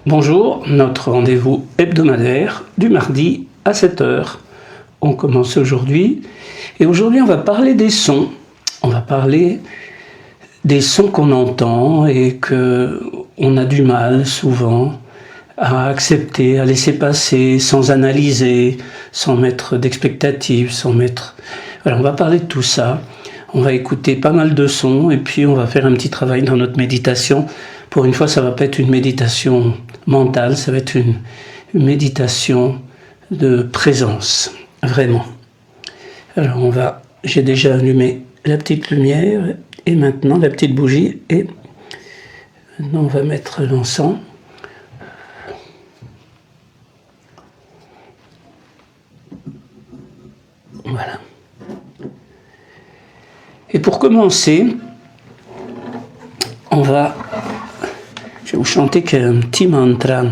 Bonjour, notre rendez-vous hebdomadaire du mardi à 7 heures. On commence aujourd'hui et aujourd'hui on va parler des sons. On va parler des sons qu'on entend et qu'on a du mal souvent à accepter, à laisser passer sans analyser, sans mettre d'expectatives, Voilà, on va parler de tout ça. On va écouter pas mal de sons et puis on va faire un petit travail dans notre méditation. Pour une fois, ça va pas être une méditation mentale, ça va être une méditation de présence, vraiment. Alors j'ai déjà allumé la petite lumière et maintenant la petite bougie et maintenant on va mettre l'encens. Voilà. Et pour commencer, je vais vous chanter un petit mantra.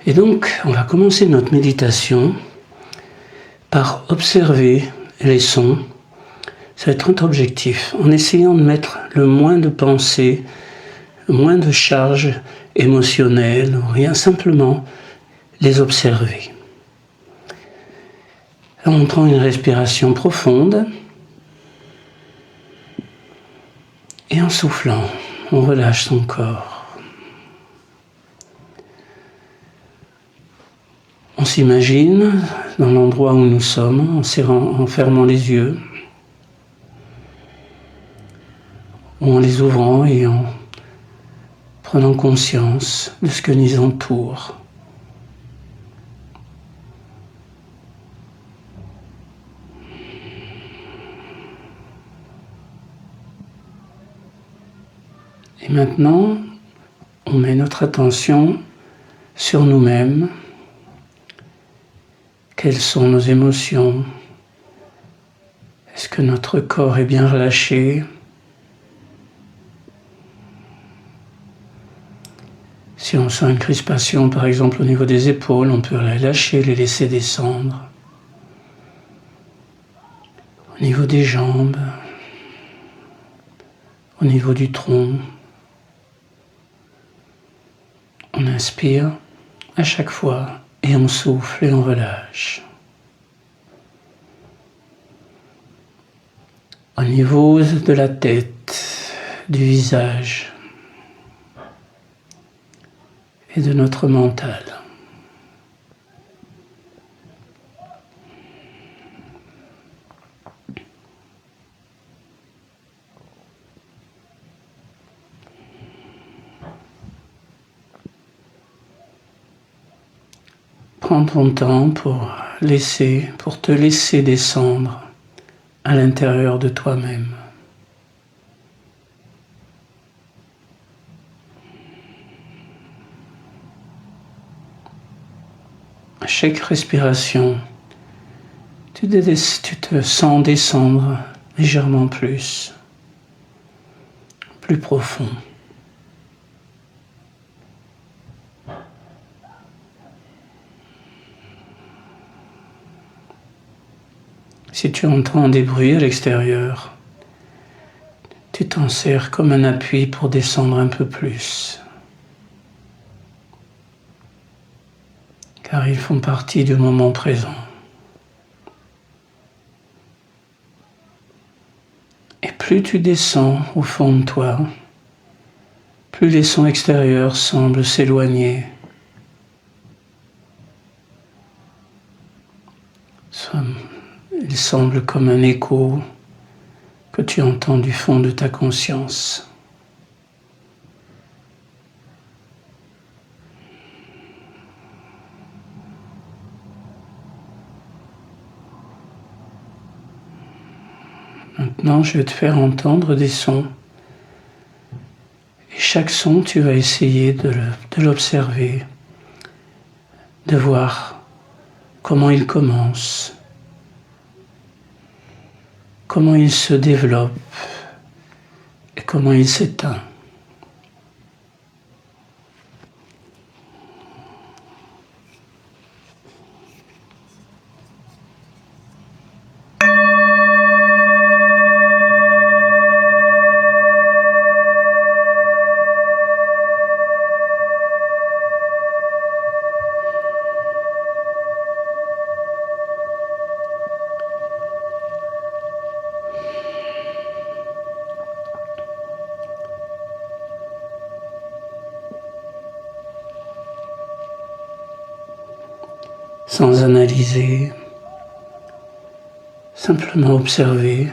Et donc, on va commencer notre méditation par observer les sons. Ça va être notre objectif, en essayant de mettre le moins de pensées, le moins de charges émotionnelles, rien, simplement les observer. Alors, on prend une respiration profonde et en soufflant, on relâche son corps. On s'imagine dans l'endroit où nous sommes, en fermant les yeux, ou en les ouvrant et en prenant conscience de ce que nous entoure. Et maintenant, on met notre attention sur nous-mêmes. Quelles sont nos émotions? Est-ce que notre corps est bien relâché? Si on sent une crispation, par exemple au niveau des épaules, on peut les lâcher, les laisser descendre. Au niveau des jambes, au niveau du tronc. On inspire à chaque fois. Et on souffle et on relâche. Au niveau de la tête, du visage et de notre mental. Prends ton temps pour te laisser descendre à l'intérieur de toi-même. À chaque respiration, tu te sens descendre légèrement plus profond. Si tu entends des bruits à l'extérieur, tu t'en sers comme un appui pour descendre un peu plus. Car ils font partie du moment présent. Et plus tu descends au fond de toi, plus les sons extérieurs semblent s'éloigner. Ils semble comme un écho que tu entends du fond de ta conscience. Maintenant, je vais te faire entendre des sons. Et chaque son, tu vas essayer de l'observer, de voir comment il commence, comment il se développe et comment il s'éteint. Sans analyser, simplement observer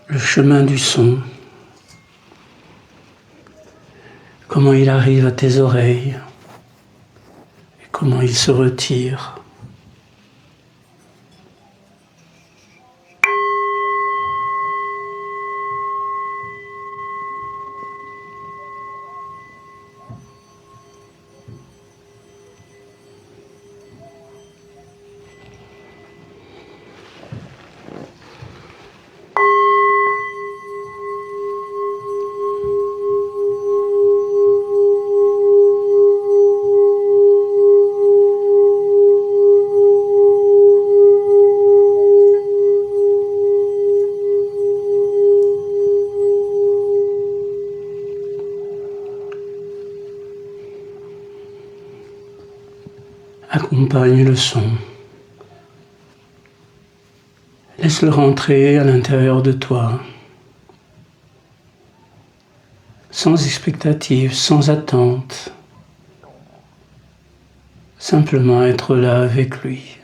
le chemin du son, comment il arrive à tes oreilles et comment il se retire. Accompagne le son. Laisse-le rentrer à l'intérieur de toi, sans expectative, sans attente, simplement être là avec lui.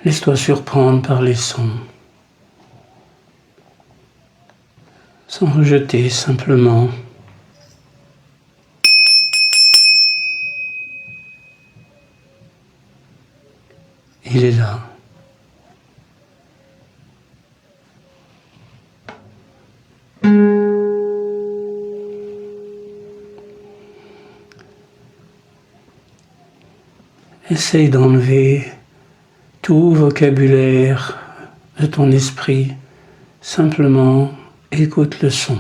Laisse-toi surprendre par les sons, sans rejeter, simplement. Il est là. Essaye d'enlever tout vocabulaire de ton esprit, simplement écoute le son.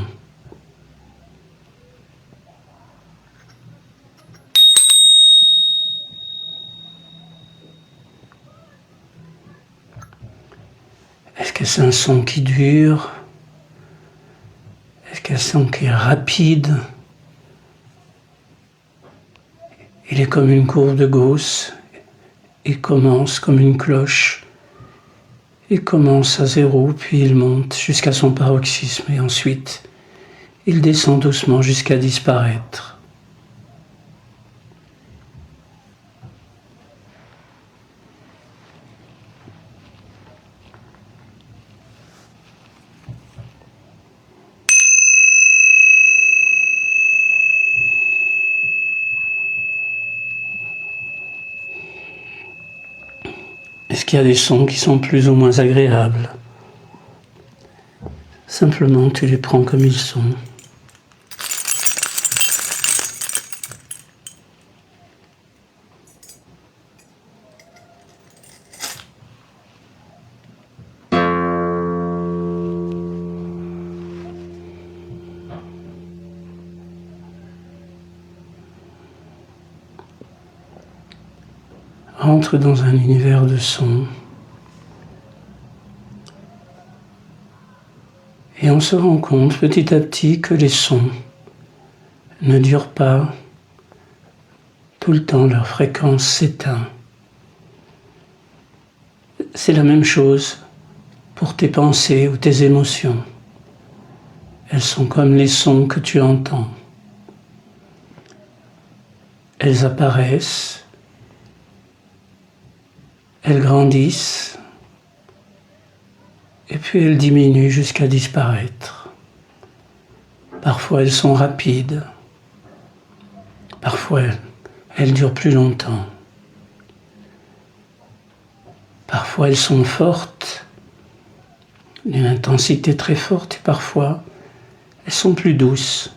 Est-ce que c'est un son qui dure? Est-ce qu'un son qui est rapide? Il est comme une courbe de Gauss. Il commence comme une cloche. Il commence à 0, puis il monte jusqu'à son paroxysme et ensuite il descend doucement jusqu'à disparaître. Est-ce qu'il y a des sons qui sont plus ou moins agréables? Simplement, tu les prends comme ils sont. Entre dans un univers de sons Et on se rend compte petit à petit que les sons ne durent pas tout le temps, leur fréquence s'éteint. C'est la même chose pour tes pensées ou tes émotions. Elles sont comme les sons que tu entends. Elles apparaissent, elles grandissent, et puis elles diminuent jusqu'à disparaître. Parfois elles sont rapides, parfois elles durent plus longtemps. Parfois elles sont fortes, d'une intensité très forte, et parfois elles sont plus douces.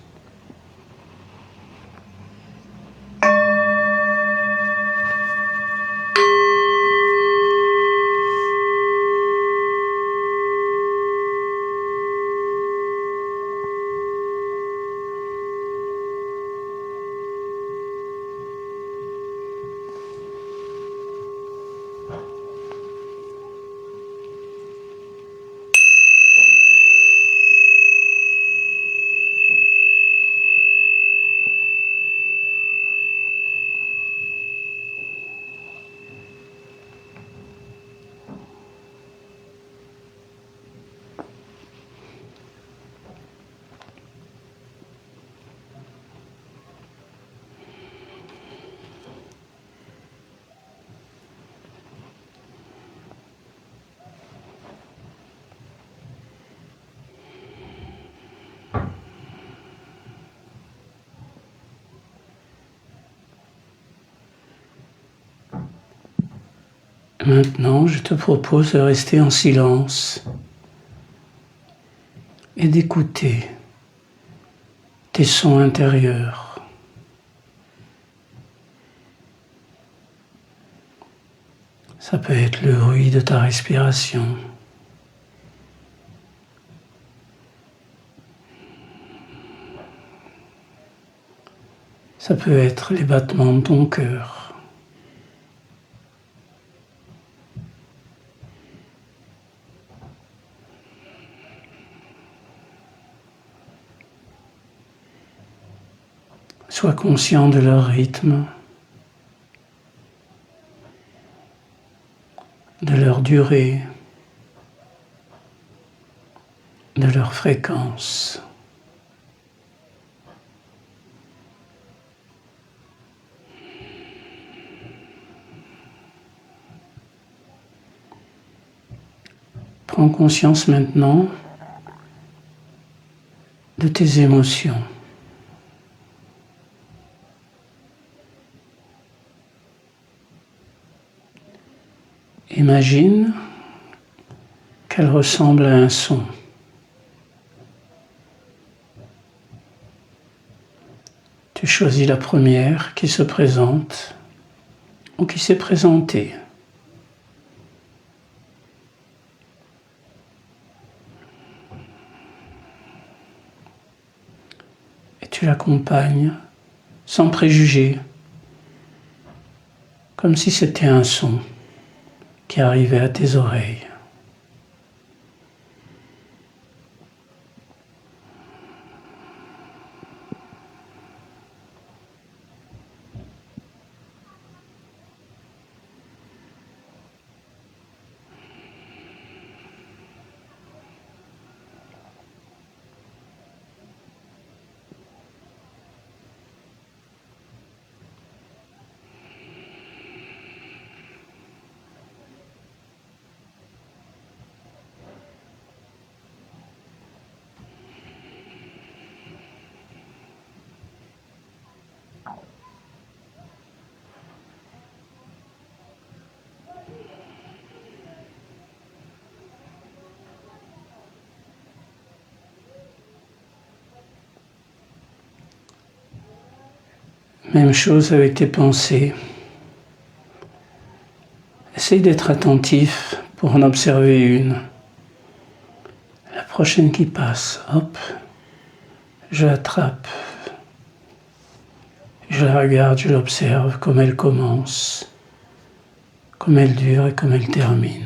Maintenant, je te propose de rester en silence et d'écouter tes sons intérieurs. Ça peut être le bruit de ta respiration. Ça peut être les battements de ton cœur. Sois conscient de leur rythme, de leur durée, de leur fréquence. Prends conscience maintenant de tes émotions. Imagine qu'elle ressemble à un son. Tu choisis la première qui se présente ou qui s'est présentée. Et tu l'accompagnes sans préjugés, comme si c'était un son qui arrivait à tes oreilles. Même chose avec tes pensées. Essaye d'être attentif pour en observer une. La prochaine qui passe, hop, je l'attrape. Je la regarde, je l'observe comme elle commence, comme elle dure et comme elle termine.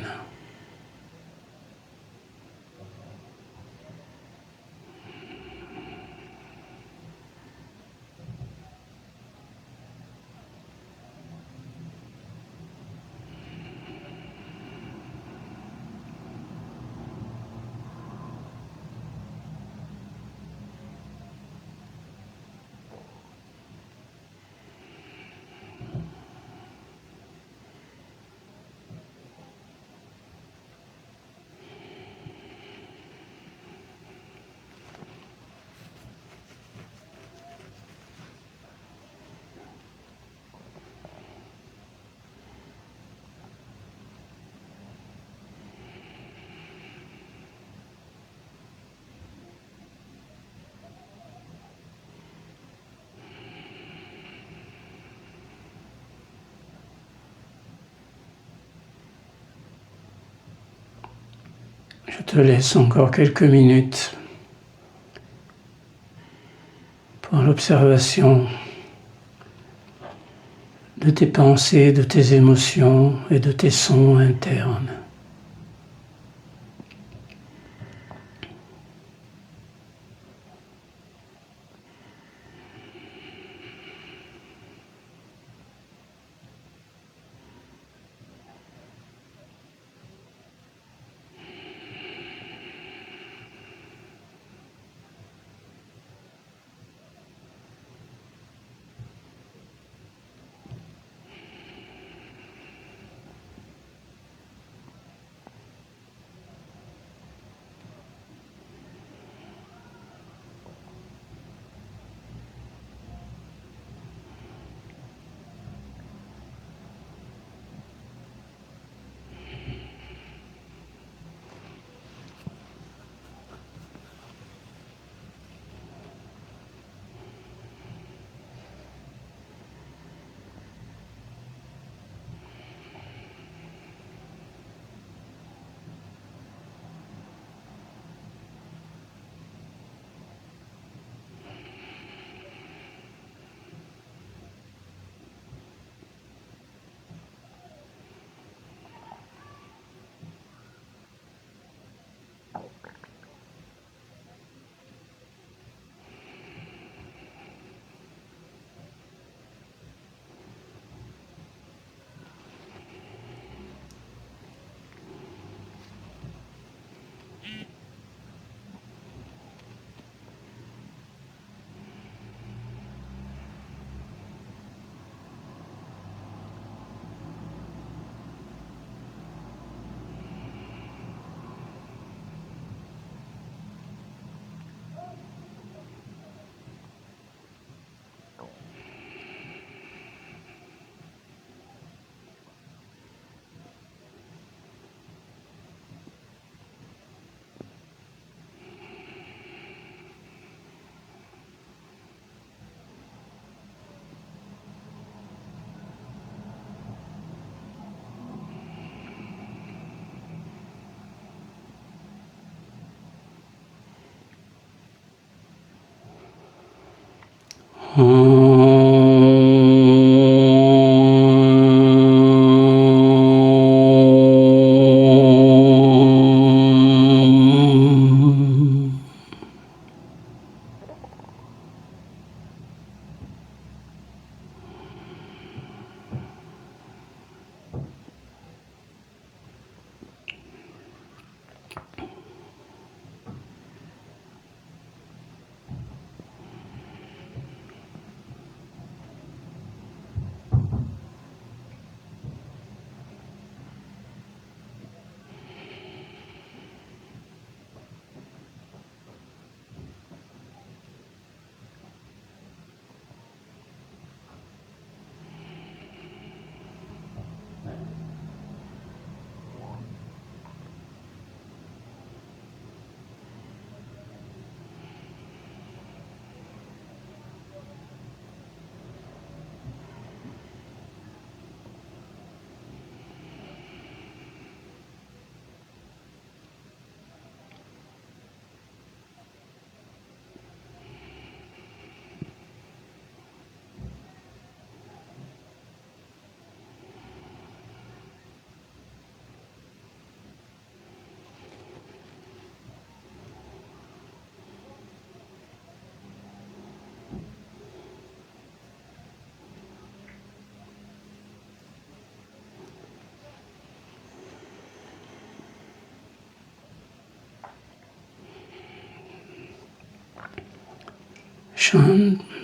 te laisse encore quelques minutes pour l'observation de tes pensées, de tes émotions et de tes sons internes.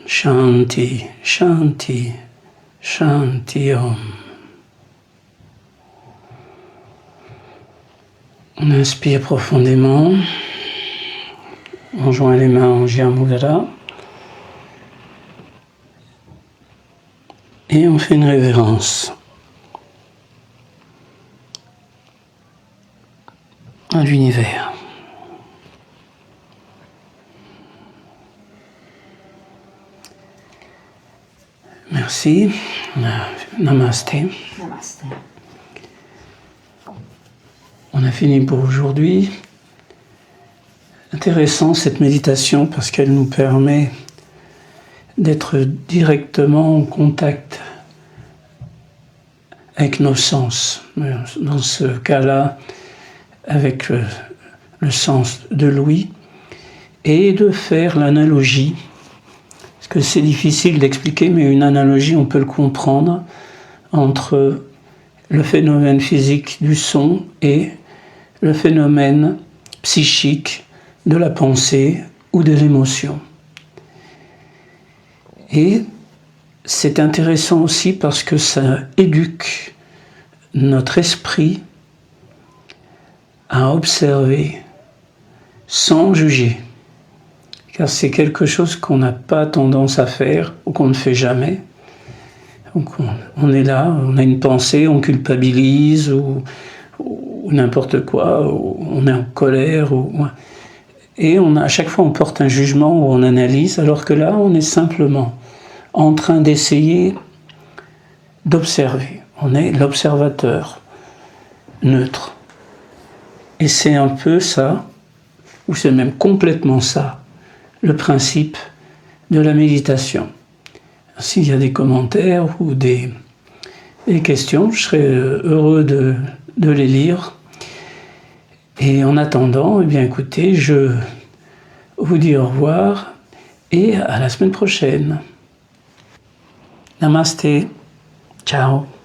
Shanti, Shanti, Shanti Om. On inspire profondément. On joint les mains en Jai Mudra. Et on fait une révérence à l'univers. Merci. Namasté. Namasté. On a fini pour aujourd'hui. intéressant cette méditation parce qu'elle nous permet d'être directement en contact avec nos sens. Dans ce cas-là, avec le sens de l'ouïe, et de faire l'analogie, parce que c'est difficile d'expliquer, mais une analogie, on peut le comprendre, entre le phénomène physique du son et le phénomène psychique de la pensée ou de l'émotion. Et c'est intéressant aussi parce que ça éduque notre esprit à observer sans juger. Car c'est quelque chose qu'on n'a pas tendance à faire ou qu'on ne fait jamais. Donc on est là, on a une pensée, on culpabilise ou n'importe quoi, ou on est en colère. Et à chaque fois on porte un jugement ou on analyse, alors que là on est simplement en train d'essayer d'observer. On est l'observateur neutre. Et c'est un peu ça, ou c'est même complètement ça, le principe de la méditation. S'il y a des commentaires ou des questions, je serais heureux de les lire. Et en attendant, eh bien écoutez, je vous dis au revoir et à la semaine prochaine. Namasté. Ciao.